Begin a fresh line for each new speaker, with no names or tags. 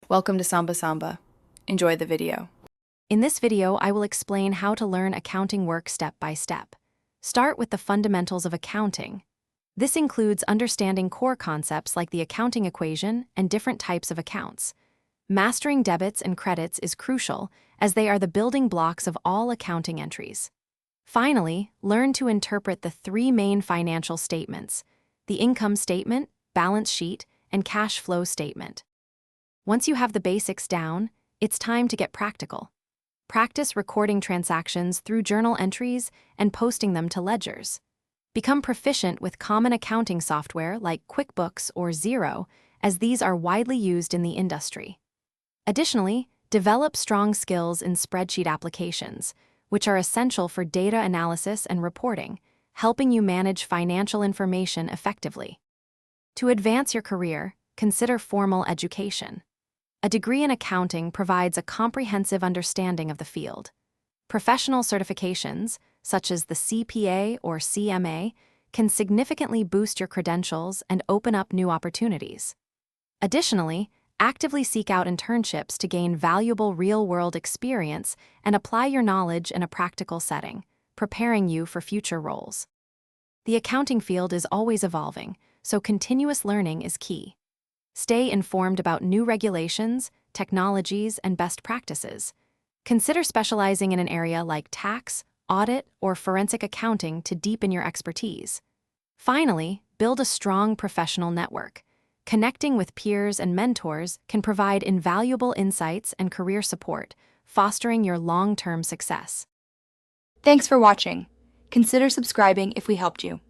Welcome to Samba Samba. Enjoy the video.
In this video, I will explain how to learn accounting work step by step. Start with the fundamentals of accounting. This includes understanding core concepts like the accounting equation and different types of accounts. Mastering debits and credits is crucial, as they are the building blocks of all accounting entries. Finally, learn to interpret the three main financial statements: the income statement, balance sheet, and cash flow statement. Once you have the basics down, it's time to get practical. Practice recording transactions through journal entries and posting them to ledgers. Become proficient with common accounting software like QuickBooks or Xero, as these are widely used in the industry. Additionally, develop strong skills in spreadsheet applications, which are essential for data analysis and reporting, helping you manage financial information effectively. To advance your career, consider formal education. A degree in accounting provides a comprehensive understanding of the field. Professional certifications, such as the CPA or CMA, can significantly boost your credentials and open up new opportunities. Additionally, actively seek out internships to gain valuable real-world experience and apply your knowledge in a practical setting, preparing you for future roles. The accounting field is always evolving, so continuous learning is key. Stay informed about new regulations, technologies, and best practices. Consider specializing in an area like tax, audit, or forensic accounting to deepen your expertise. Finally, build a strong professional network. Connecting with peers and mentors can provide invaluable insights and career support, fostering your long-term success.
Thanks for watching. Consider subscribing if we helped you.